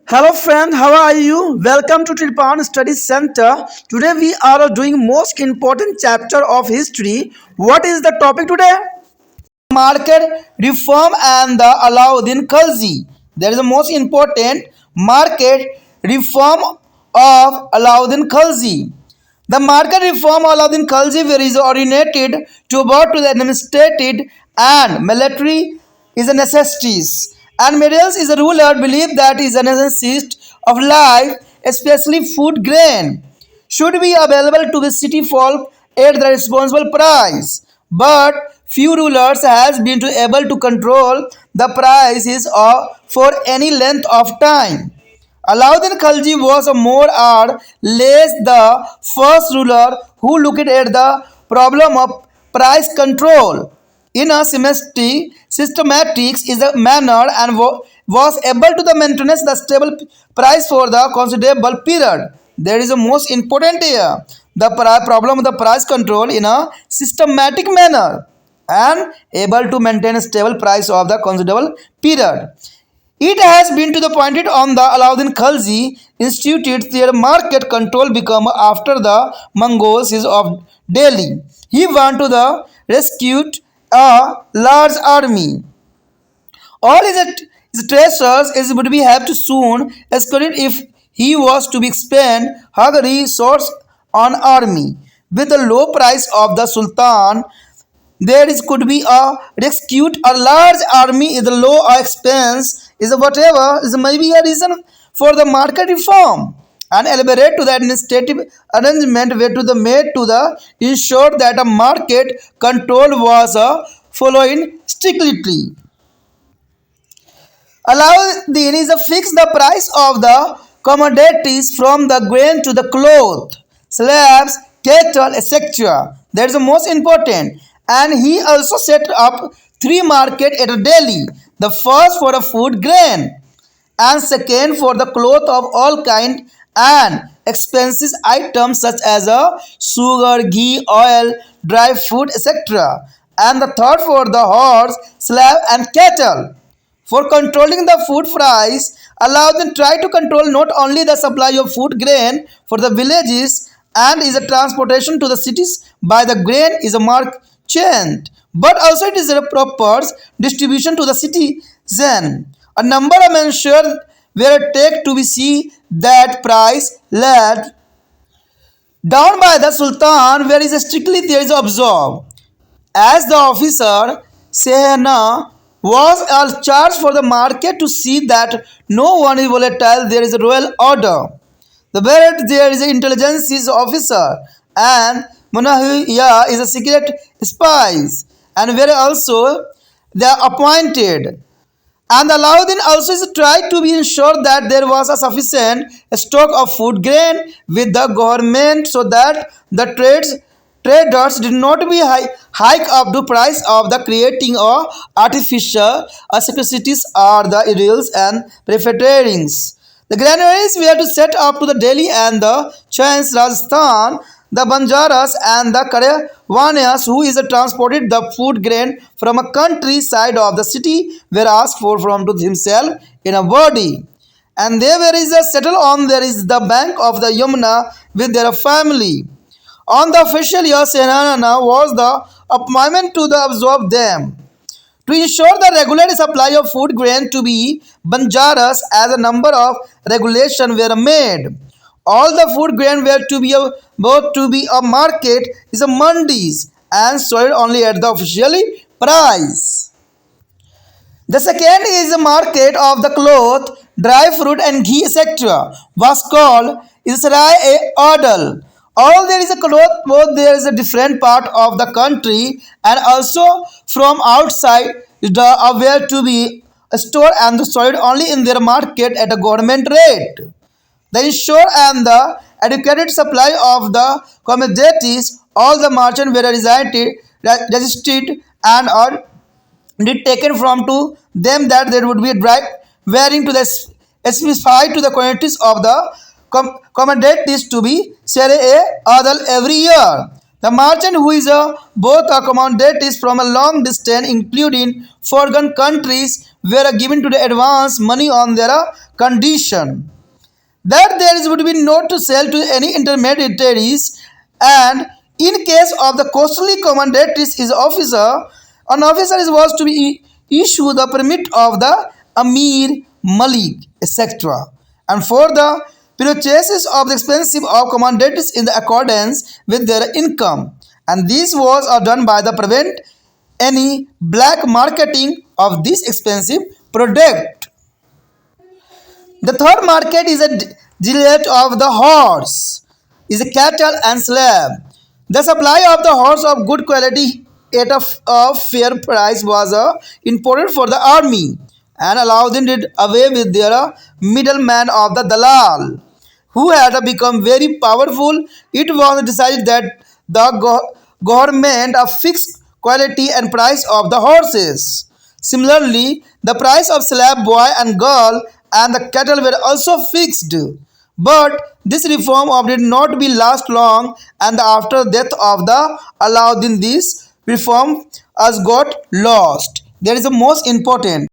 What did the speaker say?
Hello friend, how are you? Welcome to Tripan Study Center. Today we are doing most important chapter of history. What is the topic today? Market reform and the Alauddin Khilji. There is the most important market reform of Alauddin Khilji. The market reform of Alauddin Khilji was originated to brought to the administrative and military is a necessities. And medials is a ruler believe that is a necessity of life, especially food grain, should be available to the city folk at the responsible price. But few rulers has been able to control the prices for any length of time. Alauddin Khilji was a more or less the first ruler who looked at the problem of price control in a systematic is a manner and was able to maintain the stable price for the considerable period. There is a most important here the problem of the price control in a systematic manner and able to maintain a stable price of the considerable period. It has been to the pointed on the Alauddin Khilji instituted their market control become after the Mongols is of Delhi. He went to the rescued a large army. All his treasures is would be have to soon escalate if he was to be spend her resource on army. With the low price of the Sultan, there is could be a rescued a large army is the low expense is whatever is maybe a reason for the market reform and elaborate to the administrative arrangement were to the made to the ensure that a market control was following strictly. Alauddin is a fix the price of the commodities from the grain to the cloth, slabs, cattle, etc. That is the most important. And he also set up three markets at Delhi. The first for the food grain, and second for the cloth of all kind and expensive items such as sugar, ghee, oil, dry food, etc. And the third for the horse, slave, and cattle. For controlling the food price, allow them try to control not only the supply of food grain for the villages and is a transportation to the cities by the grain is a merchant, but also it is a proper distribution to the citizen. A number of measures were taken to be see that price led down by the Sultan, where is strictly there is observed. As the officer, Sehna was charged for the market to see that no one is volatile, there is a royal order. The where there is an intelligence officer and Munahiya is a secret spies and where also they are appointed. And Alauddin also is tried to be ensured that there was a sufficient stock of food grain with the government so that the traders did not be hike up the price of the creating or artificial scarcities or the ills and preferrings. The granaries were to set up to the Delhi and the Chains Rajasthan, the Banjaras and the Karawanias who is transported the food grain from a countryside of the city were asked for from to himself in a body. And there is a settle on there is the bank of the Yamuna with their family. On the official year, Senana was the appointment to the absorb them. To ensure the regular supply of food grain to be Banjaras as a number of regulations were made. All the food grain were to be both to be a market is a mandis and sold only at the official price. The second is the market of the cloth, dry fruit and ghee etc. was called Israel Adal. All there is a cloth, both there is a different part of the country and also from outside the where to be stored and sold only in their market at a government rate. The ensure and the adequate supply of the commodities, all the merchants were registered and are did taken from to them that there would be a drive varying to the specified to the quantities of the commodities to be share a other every year. The merchant who is both accommodates from a long distance, including foreign countries, were given to the advance money on their condition that there would be no to sell to any intermediaries, and in case of the costly commodities is officer, an officer is was to be issue the permit of the Amir Malik, etc. And for the purchases of the expensive of commodities in the accordance with their income. And this was done by the prevent any black marketing of this expensive product. The third market is a gillette of the horse, is a cattle and slave. The supply of the horse of good quality at a fair price was important for the army, and Alauddin did away with their middleman of the dalal, who had become very powerful. It was decided that the government fixed quality and price of the horses. Similarly, the price of slave boy and girl and the cattle were also fixed. But this reform did not be last long, and after death of the Alauddin, this reform has got lost. That is the most important.